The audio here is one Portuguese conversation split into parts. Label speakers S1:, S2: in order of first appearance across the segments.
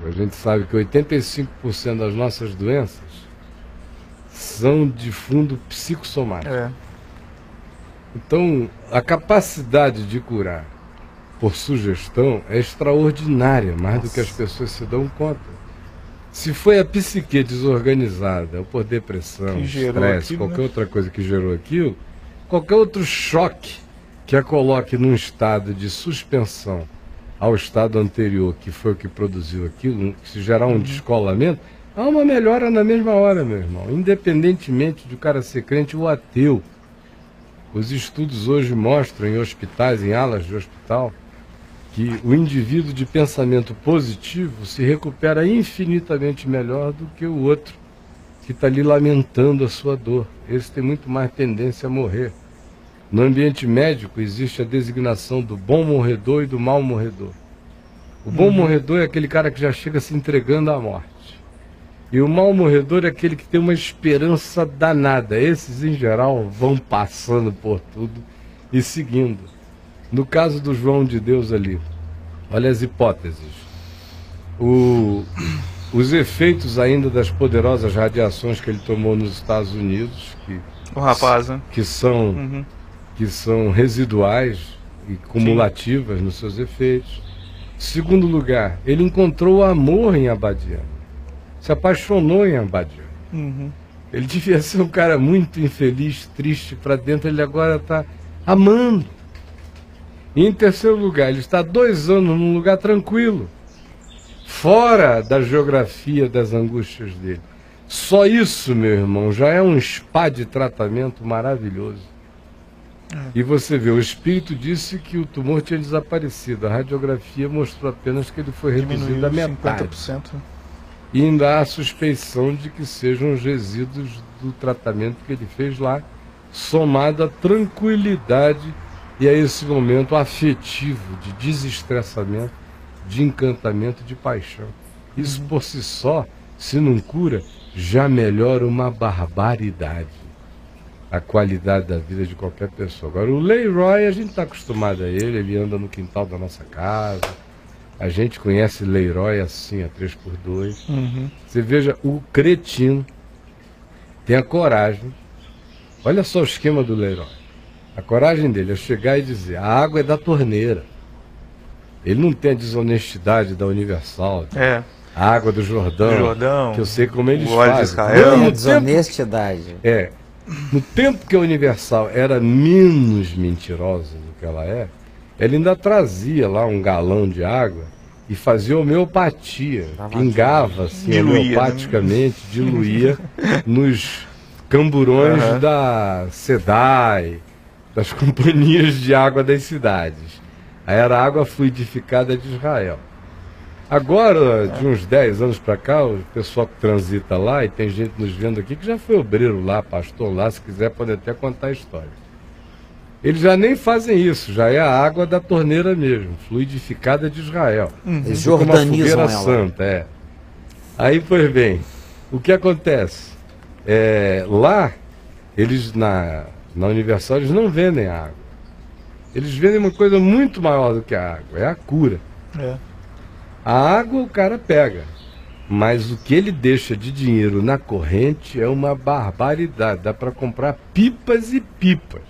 S1: A gente sabe que 85% das nossas doenças são de fundo psicossomático. Então, a capacidade de curar por sugestão é extraordinária, mais do que as pessoas se dão conta. Se foi a psique desorganizada, ou por depressão, estresse, qualquer outra coisa que gerou aquilo, qualquer outro choque que a coloque num estado de suspensão ao estado anterior, que foi o que produziu aquilo, se gerar um descolamento, há uma melhora na mesma hora, meu irmão, independentemente de o cara ser crente ou ateu. Os estudos hoje mostram em hospitais, em alas de hospital, que o indivíduo de pensamento positivo se recupera infinitamente melhor do que o outro que está ali lamentando a sua dor. Esse tem muito mais tendência a morrer. No ambiente médico existe a designação do bom morredor e do mau morredor. O bom morredor é aquele cara que já chega se entregando à morte. E o mau morredor é aquele que tem uma esperança danada. Esses, em geral, vão passando por tudo e seguindo. No caso do João de Deus ali, olha as hipóteses. Os efeitos ainda das poderosas radiações que ele tomou nos Estados Unidos, que são residuais e cumulativas nos seus efeitos. Segundo lugar, ele encontrou o amor em Abadiânia, se apaixonou em Abadiânia. Ele devia ser um cara muito infeliz, triste para dentro, ele agora está amando. E em terceiro lugar, ele está 2 anos num lugar tranquilo, fora da geografia das angústias dele. Só isso, meu irmão, já é um spa de tratamento maravilhoso. E você vê, o espírito disse que o tumor tinha desaparecido. A radiografia mostrou apenas que ele foi reduzido a metade. 50%. E ainda há a suspeição de que sejam os resíduos do tratamento que ele fez lá, somado à tranquilidade e a esse momento afetivo de desestressamento, de encantamento, de paixão. Isso por si só, se não cura, já melhora uma barbaridade a qualidade da vida de qualquer pessoa. Agora, o Leroy, a gente está acostumado a ele anda no quintal da nossa casa, a gente conhece Leroy assim, a 3x2. Você veja, o cretino tem a coragem, olha só o esquema do Leroy, a coragem dele é chegar e dizer, a água é da torneira. Ele não tem a desonestidade da Universal, a água do Jordão, que eu sei como eles fazem.
S2: Não, a desonestidade.
S1: No tempo que a Universal era menos mentirosa do que ela ainda trazia lá um galão de água e fazia homeopatia, pingava assim, homeopaticamente, diluía nos camburões da SEDAI, das companhias de água das cidades. Aí era a água fluidificada de Israel. Agora, de uns 10 anos para cá, o pessoal que transita lá, e tem gente nos vendo aqui que já foi obreiro lá, pastor lá, se quiser pode até contar a história. Eles já nem fazem isso, já é a água da torneira mesmo, fluidificada de Israel.
S2: Eles jordanizam
S1: uma fogueira santa, Aí, pois bem, o que acontece? Lá, eles na Universal, eles não vendem água. Eles vendem uma coisa muito maior do que a água, é a cura. A água o cara pega, mas o que ele deixa de dinheiro na corrente é uma barbaridade. Dá para comprar pipas e pipas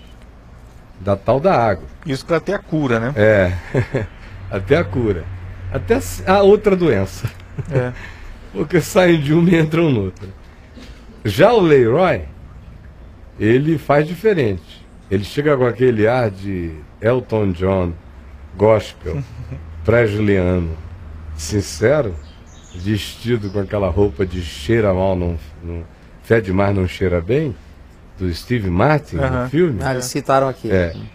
S1: da tal da água.
S3: Isso para ter a cura, né?
S1: Até a cura. Até a outra doença. Porque saem de uma e entram noutra. Já o Leroy, ele faz diferente. Ele chega com aquele ar de Elton John, gospel, presleyano, sincero, vestido com aquela roupa de cheira mal, não fede mais, não cheira bem, do Steve Martin, no filme.
S2: Eles citaram aqui.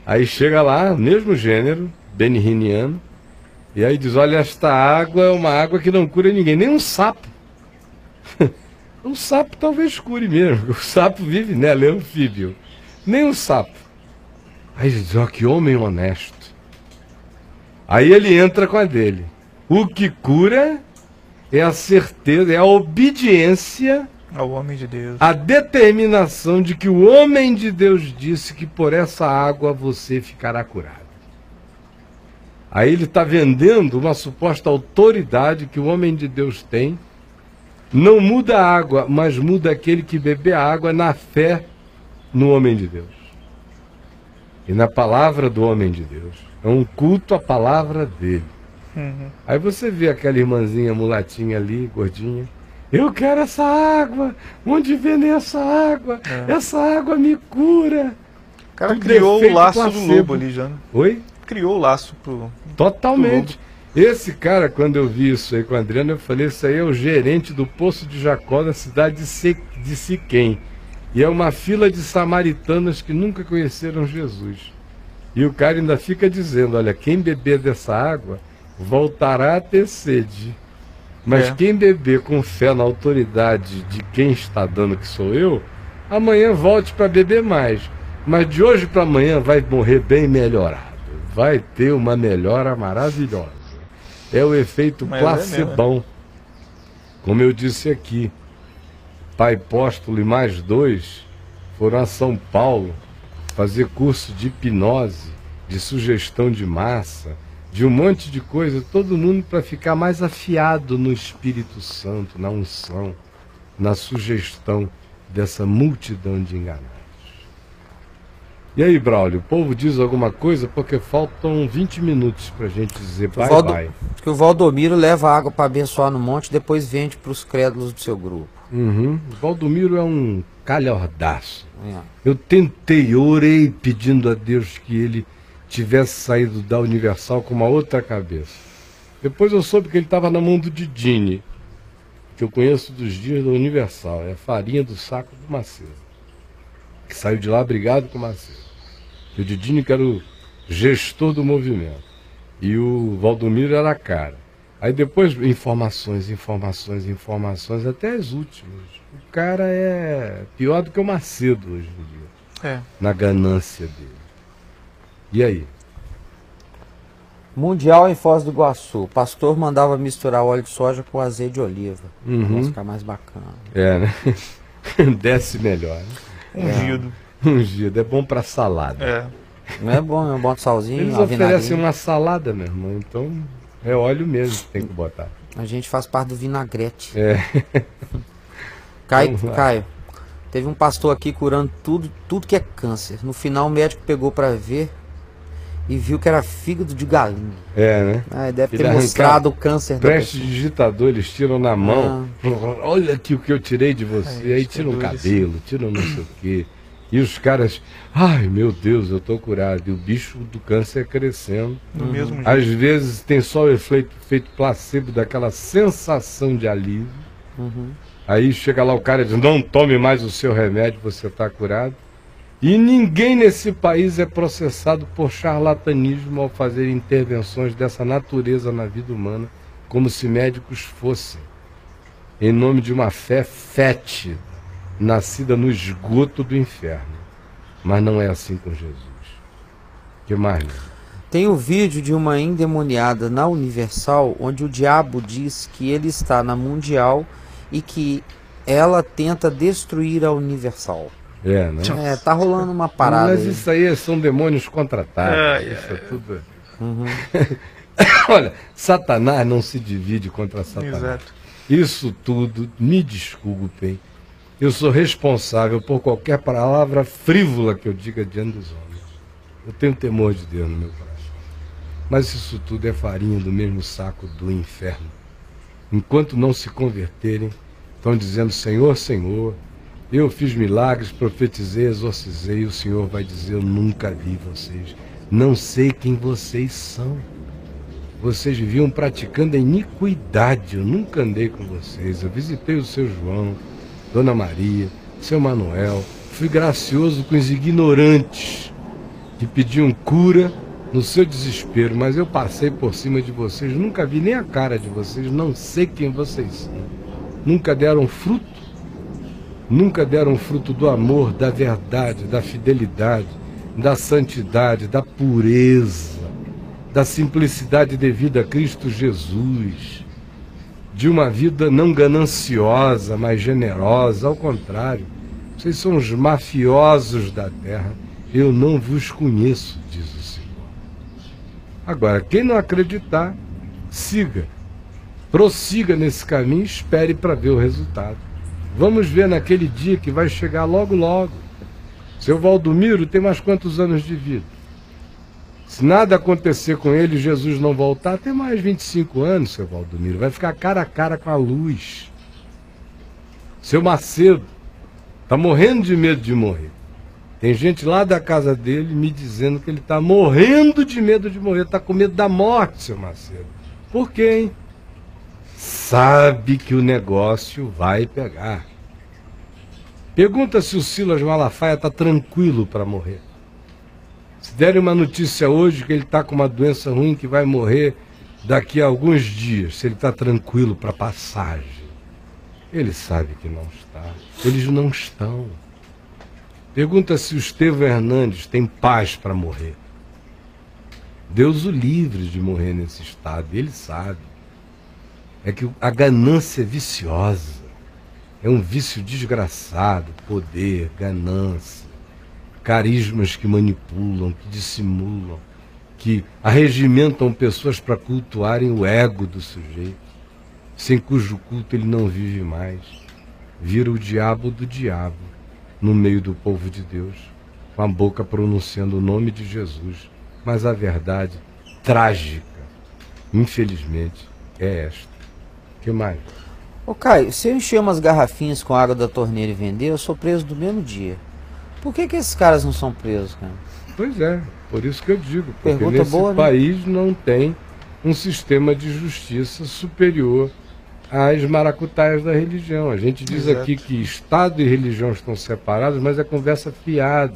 S1: Aí chega lá, mesmo gênero, benihiniano, e aí diz, olha, esta água é uma água que não cura ninguém, nem um sapo. Um sapo talvez cure mesmo, o sapo vive nela, é anfíbio. Nem um sapo. Aí ele diz, ó, que homem honesto. Aí ele entra com a dele. O que cura é a certeza, é a obediência
S3: ao homem de Deus.
S1: A determinação de que o homem de Deus disse que por essa água você ficará curado. Aí ele está vendendo uma suposta autoridade que o homem de Deus tem. Não muda a água, mas muda aquele que beber a água na fé no homem de Deus. E na palavra do homem de Deus. É um culto à palavra dele. Aí você vê aquela irmãzinha mulatinha ali, gordinha. Eu quero essa água. Onde vendem essa água? Essa água me cura.
S3: O cara
S1: Tudo
S3: criou o
S1: efeito
S3: laço do
S1: placebo.
S3: lobo ali já. Né?
S1: Oi?
S3: Criou o laço pro...
S1: Totalmente. Esse cara, quando eu vi isso aí com o Adriano, eu falei, isso aí é o gerente do Poço de Jacó da cidade de Siquém. E é uma fila de samaritanas que nunca conheceram Jesus. E o cara ainda fica dizendo, olha, quem beber dessa água voltará a ter sede. Mas quem beber com fé na autoridade de quem está dando, que sou eu, amanhã volte para beber mais. Mas de hoje para amanhã vai morrer bem melhorado. Vai ter uma melhora maravilhosa. É o efeito placebão. Como eu disse aqui, Pai Apóstolo e mais 2 foram a São Paulo fazer curso de hipnose, de sugestão de massa, de um monte de coisa, todo mundo para ficar mais afiado no Espírito Santo, na unção, na sugestão dessa multidão de enganados. E aí, Braulio, o povo diz alguma coisa porque faltam 20 minutos para a gente dizer bye.
S2: Que o Valdomiro leva água para abençoar no monte e depois vende para os crédulos do seu grupo.
S1: O Valdomiro é um calhordaço. Eu tentei, orei pedindo a Deus que ele tivesse saído da Universal com uma outra cabeça. Depois eu soube que ele estava na mão do Didini, que eu conheço dos dias da Universal, é a farinha do saco do Macedo, que saiu de lá brigado com o Macedo. O Didini que era o gestor do movimento e o Valdomiro era a cara. Aí depois informações, até as últimas. O cara é pior do que o Macedo hoje em dia, na ganância dele. E aí?
S2: Mundial em Foz do Iguaçu. O pastor mandava misturar óleo de soja com azeite de oliva. Pra ficar mais bacana.
S1: É, né? Desce melhor. Né? Ungido. É bom pra salada.
S2: Não é bom, é um bom de salzinho.
S1: Eles oferecem uma salada, meu irmão. Então é óleo mesmo que tem que botar.
S2: A gente faz parte do vinagrete.
S1: Caio,
S2: teve um pastor aqui curando tudo que é câncer. No final o médico pegou para ver e viu que era fígado de galinha.
S1: Né?
S2: Deve ter mostrado o câncer.
S1: Preste digitador, eles tiram na mão. Olha aqui o que eu tirei de você. Aí tiram o cabelo, tiram não sei o quê. E os caras, ai meu Deus, eu tô curado. E o bicho do câncer crescendo.
S3: Do mesmo jeito.
S1: Às vezes tem só o efeito placebo daquela sensação de alívio. Aí chega lá o cara e diz, não tome mais o seu remédio, você está curado. E ninguém nesse país é processado por charlatanismo ao fazer intervenções dessa natureza na vida humana, como se médicos fossem, em nome de uma fé fétida, nascida no esgoto do inferno. Mas não é assim com Jesus. Que mais?
S2: Tem o vídeo de uma endemoniada na Universal, onde o diabo diz que ele está na Mundial e que ela tenta destruir a Universal.
S1: Né?
S2: Tá rolando uma parada.
S1: Mas isso aí são demônios contratados. Isso é tudo. Olha, Satanás não se divide contra Satanás.
S3: Exato.
S1: Isso tudo, me desculpem, eu sou responsável por qualquer palavra frívola que eu diga diante dos homens. Eu tenho temor de Deus no meu coração. Mas isso tudo é farinha do mesmo saco do inferno. Enquanto não se converterem, estão dizendo, Senhor, Senhor, eu fiz milagres, profetizei, exorcizei, e o Senhor vai dizer, eu nunca vi vocês, não sei quem vocês são. Vocês viviam praticando a iniquidade, eu nunca andei com vocês, eu visitei o seu João, Dona Maria, seu Manuel, fui gracioso com os ignorantes que pediam cura no seu desespero, mas eu passei por cima de vocês, nunca vi nem a cara de vocês, não sei quem vocês são. Nunca deram fruto do amor, da verdade, da fidelidade, da santidade, da pureza, da simplicidade devida a Cristo Jesus, de uma vida não gananciosa, mas generosa. Ao contrário, vocês são os mafiosos da terra. Eu não vos conheço, diz o Senhor. Agora, quem não acreditar, siga. Prossiga nesse caminho e espere para ver o resultado. Vamos ver naquele dia que vai chegar logo, logo. Seu Valdomiro tem mais quantos anos de vida? Se nada acontecer com ele, Jesus não voltar, tem mais 25 anos, seu Valdomiro. Vai ficar cara a cara com a luz. Seu Macedo está morrendo de medo de morrer. Tem gente lá da casa dele me dizendo que ele está morrendo de medo de morrer. Está com medo da morte, seu Macedo. Por quê, hein? Sabe que o negócio vai pegar. Pergunta se o Silas Malafaia está tranquilo para morrer. Se derem uma notícia hoje que ele está com uma doença ruim que vai morrer daqui a alguns dias, se ele está tranquilo para passagem. Ele sabe que não está. Eles não estão. Pergunta se o Estevão Hernandes tem paz para morrer. Deus o livre de morrer nesse estado, ele sabe. É que a ganância é viciosa. É um vício desgraçado, poder, ganância, carismas que manipulam, que dissimulam, que arregimentam pessoas para cultuarem o ego do sujeito, sem cujo culto ele não vive mais. Vira o diabo do diabo no meio do povo de Deus, com a boca pronunciando o nome de Jesus. Mas a verdade trágica, infelizmente, é esta. O que mais?
S2: Ô Caio, se eu encher umas garrafinhas com água da torneira e vender, eu sou preso do mesmo dia. Por que esses caras não são presos, cara?
S1: Pois é, por isso que eu digo, porque
S2: Pergunta
S1: nesse
S2: boa, né?
S1: país não tem um sistema de justiça superior às maracutaias da religião. A gente diz
S3: Exato.
S1: aqui que Estado e religião estão separados, mas é conversa fiada.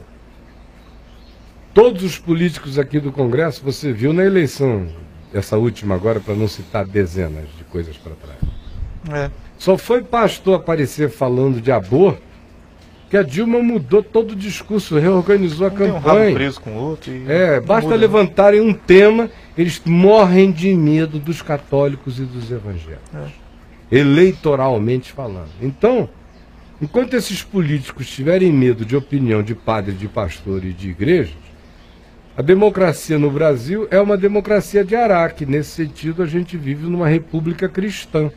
S1: Todos os políticos aqui do Congresso, você viu na eleição, essa última agora, para não citar dezenas de coisas para trás.
S3: É.
S1: Só foi pastor aparecer falando de aborto que a Dilma mudou todo o discurso, reorganizou a
S3: Não tem um rabo
S1: campanha.
S3: preso com o outro.
S1: É,
S3: não
S1: basta
S3: muda, né?
S1: levantarem um tema, eles morrem de medo dos católicos e dos evangélicos. Eleitoralmente falando. Então, enquanto esses políticos tiverem medo de opinião de padre, de pastor e de igrejas, a democracia no Brasil é uma democracia de Araque. Nesse sentido, a gente vive numa república cristã.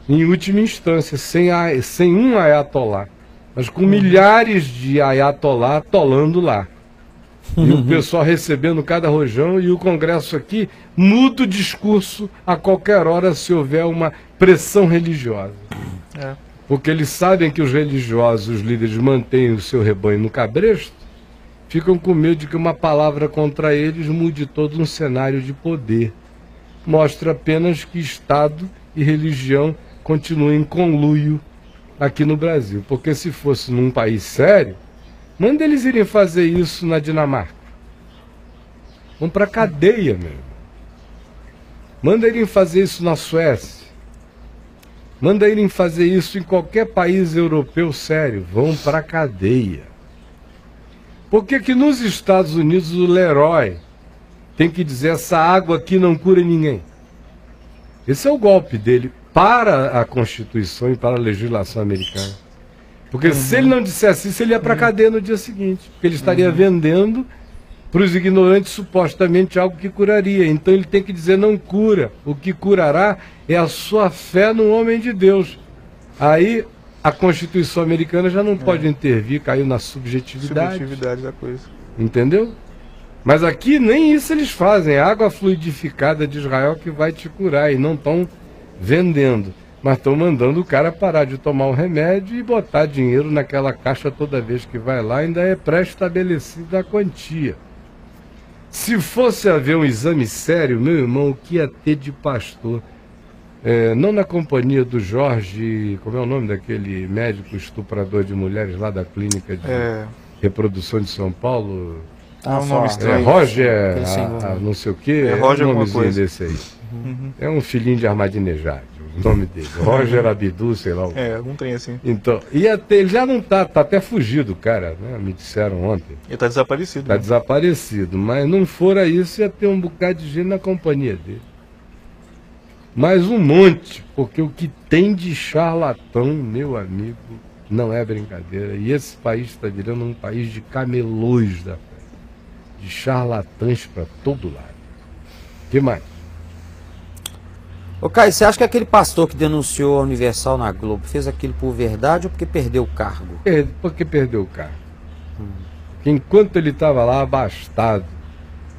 S1: Em última instância, sem um ayatolá, mas com milhares de ayatolá atolando lá. E o pessoal recebendo cada rojão, e o Congresso aqui muda o discurso a qualquer hora se houver uma pressão religiosa.
S3: É.
S1: Porque eles sabem que os religiosos, os líderes, mantêm o seu rebanho no cabresto, ficam com medo de que uma palavra contra eles mude todo um cenário de poder. Mostra apenas que Estado e religião continuam em conluio aqui no Brasil. Porque se fosse num país sério, manda eles irem fazer isso na Dinamarca. Vão para cadeia mesmo. Manda irem fazer isso na Suécia. Manda irem fazer isso em qualquer país europeu sério. Vão para cadeia. Por que que nos Estados Unidos o Leroy tem que dizer essa água aqui não cura ninguém? Esse é o golpe dele para a Constituição e para a legislação americana. Porque se ele não dissesse isso, ele ia para a cadeia no dia seguinte. Porque ele estaria vendendo para os ignorantes supostamente algo que curaria. Então ele tem que dizer não cura. O que curará é a sua fé no homem de Deus. Aí a Constituição americana já não pode intervir, caiu na subjetividade.
S3: Subjetividade da coisa.
S1: Entendeu? Mas aqui nem isso eles fazem. É a água fluidificada de Israel que vai te curar. E não estão vendendo. Mas estão mandando o cara parar de tomar o remédio e botar dinheiro naquela caixa toda vez que vai lá. Ainda é pré-estabelecida a quantia. Se fosse haver um exame sério, meu irmão, o que ia ter de pastor? Não na companhia do Jorge, como é o nome daquele médico estuprador de mulheres lá da clínica de reprodução de São Paulo?
S3: É um nome estranho.
S1: Roger, não sei o quê,
S3: Roger
S1: um
S3: alguma
S1: nomezinho
S3: coisa.
S1: desse aí. É um filhinho de Ahmadinejad, o nome dele. Roger Abdu, sei lá.
S3: Não tem assim.
S1: Então, ia ter, ele já não tá até fugido, o cara, né? Me disseram ontem.
S3: Ele tá desaparecido.
S1: Tá desaparecido, mas não fora isso, ia ter um bocado de gente na companhia dele. Mais um monte, porque o que tem de charlatão, meu amigo, não é brincadeira. E esse país está virando um país de camelôs da fé, de charlatães para todo lado. que mais?
S2: Ô Caio, você acha que aquele pastor que denunciou a Universal na Globo fez aquilo por verdade ou porque perdeu o cargo?
S1: Porque perdeu o cargo. Porque enquanto ele estava lá abastado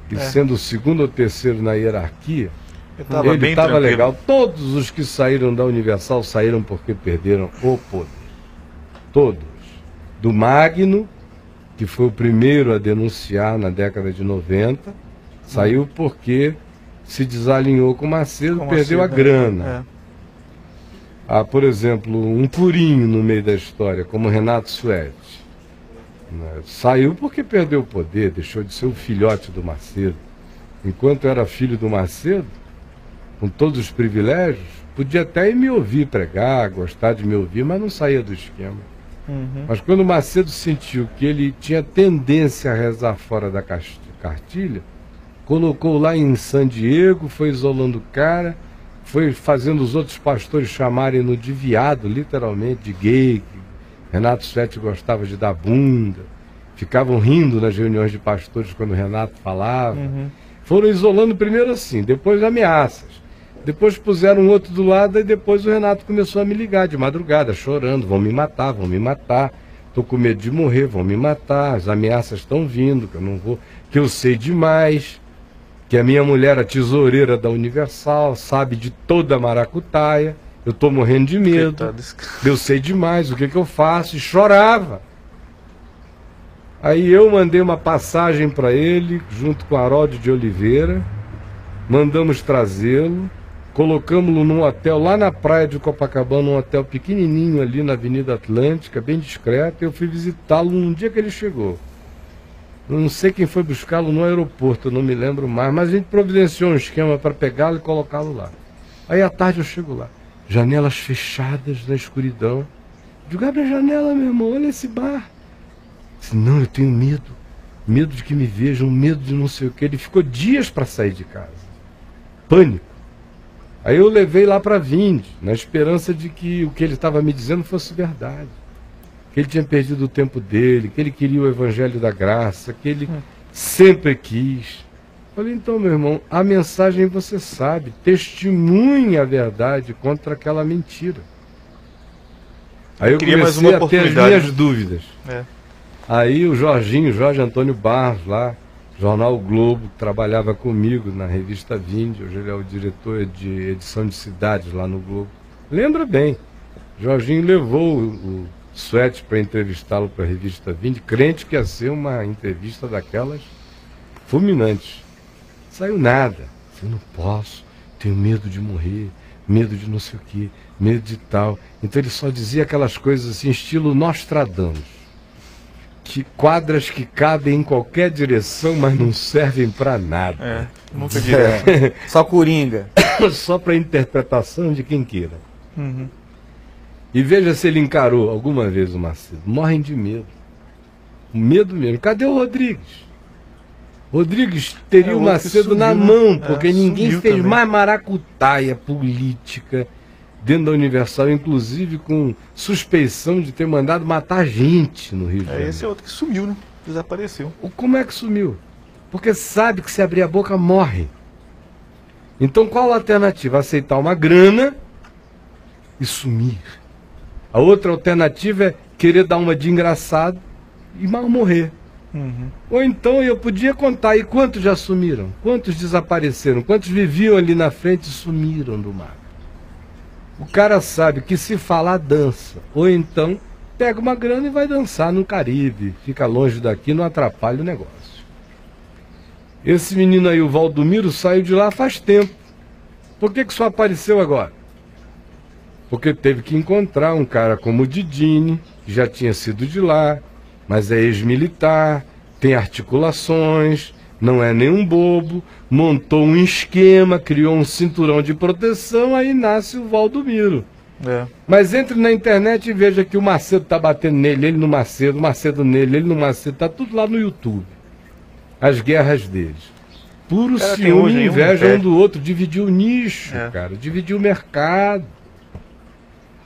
S1: e sendo o segundo ou terceiro na hierarquia, ele estava legal. Todos os que saíram da Universal saíram porque perderam o poder. Todos. Do Magno, que foi o primeiro a denunciar na década de 90, saiu porque se desalinhou com o Macedo, perdeu a grana. Por exemplo, um purinho no meio da história, como Renato Suede, né? Saiu porque perdeu o poder, deixou de ser o filhote do Macedo. Enquanto era filho do Macedo, com todos os privilégios, podia até ir me ouvir pregar, gostar de me ouvir, mas não saía do esquema. Mas quando o Macedo sentiu que ele tinha tendência a rezar fora da cartilha, colocou lá em San Diego, foi isolando o cara, foi fazendo os outros pastores chamarem-no de viado, literalmente, de gay. Renato Suede gostava de dar bunda, ficavam rindo nas reuniões de pastores quando o Renato falava. Foram isolando primeiro assim, depois ameaças. Depois puseram um outro do lado e depois o Renato começou a me ligar de madrugada, chorando, vão me matar, estou com medo de morrer, vão me matar, as ameaças estão vindo, que eu não vou, que eu sei demais, que a minha mulher, a tesoureira da Universal, sabe de toda a maracutaia, eu estou morrendo de medo, eu sei demais, o que eu faço? E chorava. Aí eu mandei uma passagem para ele, junto com Harold de Oliveira, mandamos trazê-lo, colocamos-lo num hotel lá na praia de Copacabana, um hotel pequenininho ali na Avenida Atlântica, bem discreto. Eu fui visitá-lo num dia que ele chegou. Eu não sei quem foi buscá-lo no aeroporto, eu não me lembro mais, mas a gente providenciou um esquema para pegá-lo e colocá-lo lá. Aí à tarde eu chego lá, janelas fechadas na escuridão. Eu digo, abre a janela, meu irmão, olha esse bar. Eu disse, não, eu tenho medo de que me vejam, medo de não sei o que. Ele ficou dias para sair de casa. Pânico. Aí eu levei lá para Vinde, na esperança de que o que ele estava me dizendo fosse verdade. Que ele tinha perdido o tempo dele, que ele queria o evangelho da graça, que ele sempre quis. Falei, então, meu irmão, a mensagem você sabe, testemunhe a verdade contra aquela mentira. Aí eu comecei a ter as minhas dúvidas. Aí o Jorge Antônio Barros, lá, Jornal o Globo, trabalhava comigo na revista Vinde, hoje ele é o diretor de edição de cidades lá no Globo. Lembra bem, Jorginho levou o Suede para entrevistá-lo para a revista Vinde, crente que ia ser uma entrevista daquelas fulminantes. Saiu nada. Eu não posso, tenho medo de morrer, medo de não sei o quê, medo de tal. Então ele só dizia aquelas coisas assim, estilo Nostradamus. Que quadras que cabem em qualquer direção, mas não servem para nada.
S3: Nunca direto.
S2: Só coringa.
S1: Só para interpretação de quem queira. E veja se ele encarou alguma vez o Macedo. Morrem de medo. Medo mesmo. Cadê o Rodrigues? Rodrigues teria o Macedo sumiu, na mão, porque ninguém fez também mais maracutaia política dentro da Universal, inclusive com suspeição de ter mandado matar gente no Rio de Janeiro.
S3: Esse é outro que sumiu, né? Desapareceu.
S1: Como é que sumiu? Porque sabe que se abrir a boca morre. Então qual a alternativa? Aceitar uma grana e sumir. A outra alternativa é querer dar uma de engraçado e mal morrer. Ou então eu podia contar aí quantos já sumiram, quantos desapareceram, quantos viviam ali na frente e sumiram do mar. O cara sabe que se falar, dança. Ou então pega uma grana e vai dançar no Caribe. Fica longe daqui, não atrapalha o negócio. Esse menino aí, o Valdomiro, saiu de lá faz tempo. Por que só apareceu agora? Porque teve que encontrar um cara como o Didini, que já tinha sido de lá, mas é ex-militar, tem articulações, não é nenhum bobo, montou um esquema, criou um cinturão de proteção, aí nasce o Valdomiro. Mas entre na internet e veja que o Macedo está batendo nele, ele no Macedo, o Macedo nele, ele no Macedo, está tudo lá no YouTube. As guerras deles. Puro ciúme e inveja um do outro, dividiu o nicho, cara, dividiu o mercado.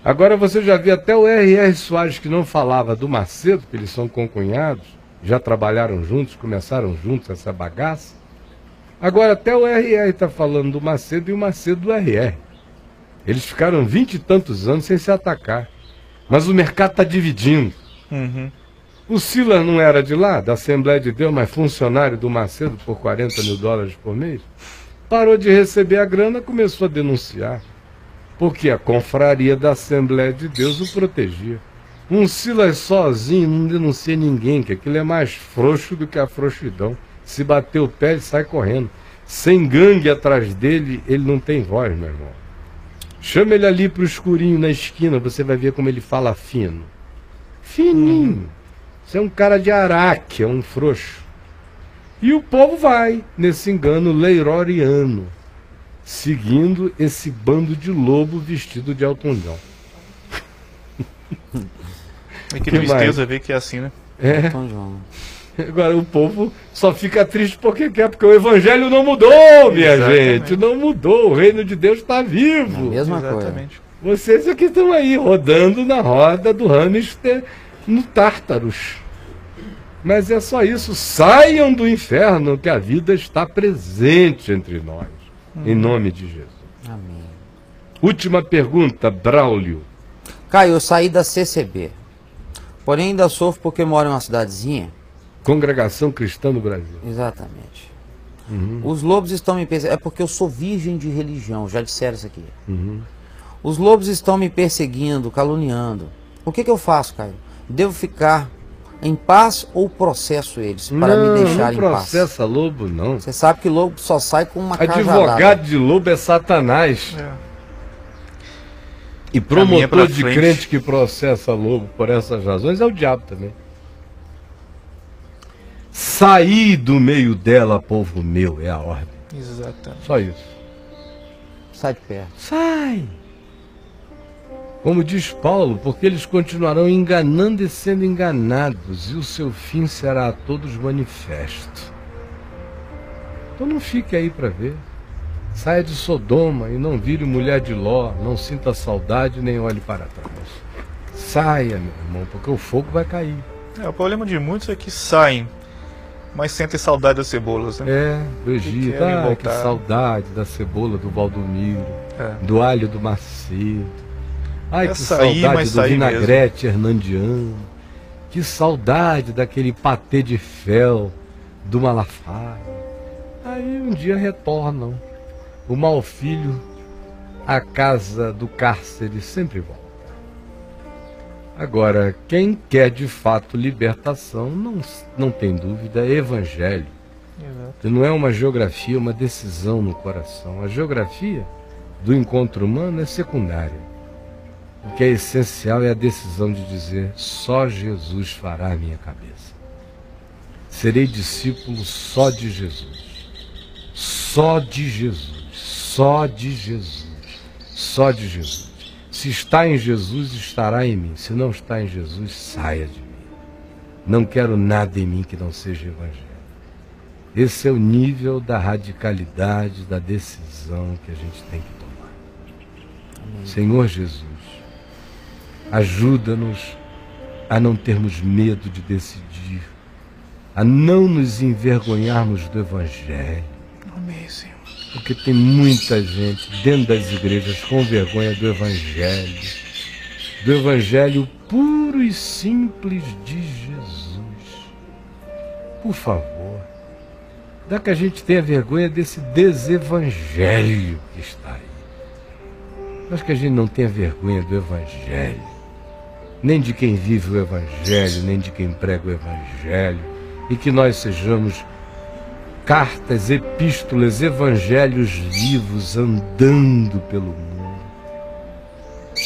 S1: Agora você já viu até o R.R. Soares, que não falava do Macedo, que eles são concunhados, já trabalharam juntos, começaram juntos essa bagaça. Agora até o RR está falando do Macedo e o Macedo do RR. Eles ficaram 20 e tantos anos sem se atacar. Mas o mercado está dividindo.
S3: Uhum.
S1: O Silas não era de lá, da Assembleia de Deus, mas funcionário do Macedo por $40 mil por mês. Parou de receber a grana, começou a denunciar. Porque a confraria da Assembleia de Deus o protegia. Um Silas sozinho não denuncia ninguém, que aquilo é mais frouxo do que a frouxidão. Se bater o pé, ele sai correndo. Sem gangue atrás dele, ele não tem voz, meu irmão. Chama ele ali pro escurinho na esquina, você vai ver como ele fala fino. Fininho. Você é um cara de Araque, é um frouxo. E o povo vai nesse engano leiroriano, seguindo esse bando de lobo vestido de Elton John.
S3: E que tristeza ver que é assim, né?
S1: É.
S2: Elton John.
S1: Agora o povo só fica triste porque quer, porque o evangelho não mudou, minha
S3: Exatamente.
S1: gente. Não mudou. O reino de Deus está
S2: É a
S1: vivo.
S2: mesma coisa.
S3: Exatamente.
S1: Vocês aqui estão aí rodando na roda do hamster no Tártaros. Mas é só isso. Saiam do inferno, que a vida está presente entre nós. Em nome de Jesus.
S2: Amém.
S1: Última pergunta, Braulio.
S2: Caio, eu saí da CCB. Porém ainda sofro porque moro em uma cidadezinha.
S1: Congregação Cristã do Brasil.
S2: Exatamente. Os lobos estão me perseguindo. É porque eu sou virgem de religião, já disseram isso aqui. Os lobos estão me perseguindo, caluniando. O que eu faço, Caio? Devo ficar em paz ou processo eles para me deixar
S1: não
S2: em paz?
S1: processa lobo, não.
S2: Você sabe que lobo só sai com uma
S1: Advogado
S2: cajadada.
S1: de lobo é Satanás.
S3: É.
S1: E
S3: Caminha
S1: promotor
S3: pra
S1: de
S3: frente.
S1: crente que processa lobo por essas razões é o diabo também. Saí do meio dela, povo meu, é a ordem.
S3: Exatamente.
S1: Só isso.
S2: Sai de perto.
S1: Sai! Como diz Paulo, porque eles continuarão enganando e sendo enganados, e o seu fim será a todos manifesto. Então não fique aí para ver. Saia de Sodoma e não vire mulher de Ló, não sinta saudade nem olhe para trás. Saia, meu irmão, porque o fogo vai cair.
S3: O problema de muitos é que saem, mas sentem saudade das cebolas, né?
S1: É, do Egito.
S3: querem
S1: Ah, que
S3: voltar.
S1: saudade da cebola do Valdomiro,
S3: É.
S1: do alho do Macedo. Ai,
S3: É
S1: que
S3: sair,
S1: saudade
S3: mas
S1: do
S3: sair
S1: vinagrete hernandiano. Que saudade daquele patê de fel do Malafaia. Aí um dia retornam. O mau filho à casa do cárcere sempre volta. Agora, quem quer de fato libertação, não tem dúvida, é evangelho.
S3: Exato.
S1: E não é uma geografia, uma decisão no coração. A geografia do encontro humano é secundária. O que é essencial é a decisão de dizer: só Jesus fará a minha cabeça. Serei discípulo só de Jesus. Só de Jesus. Só de Jesus. Só de Jesus. Se está em Jesus, estará em mim. Se não está em Jesus, saia de mim. Não quero nada em mim que não seja evangelho. Esse é o nível da radicalidade, da decisão que a gente tem que tomar. Amém. Senhor Jesus, ajuda-nos a não termos medo de decidir, a não nos envergonharmos do evangelho.
S3: Amém, Senhor.
S1: Porque tem muita gente dentro das igrejas com vergonha do evangelho puro e simples de Jesus. Por favor, dá que a gente tenha vergonha desse desevangelho que está aí. Mas que a gente não tenha vergonha do evangelho, nem de quem vive o evangelho, nem de quem prega o evangelho, e que nós sejamos cartas, epístolas, evangelhos vivos andando pelo mundo.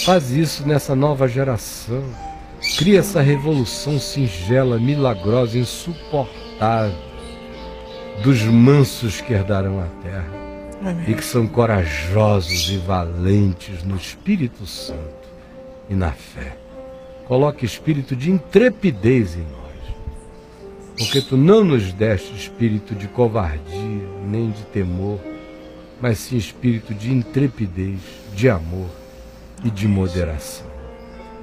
S1: Faz isso nessa nova geração. Cria essa revolução singela, milagrosa, insuportável dos mansos que herdarão a terra.
S3: Amém.
S1: E que são corajosos e valentes no Espírito Santo e na fé. Coloque espírito de intrepidez em nós. Porque tu não nos deste espírito de covardia, nem de temor, mas sim espírito de intrepidez, de amor e de moderação.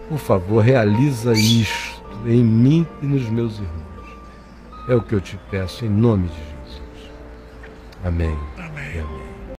S1: Por favor, realiza isto em mim e nos meus irmãos. É o que eu te peço, em nome de Jesus. Amém.
S3: Amém.
S1: E amém.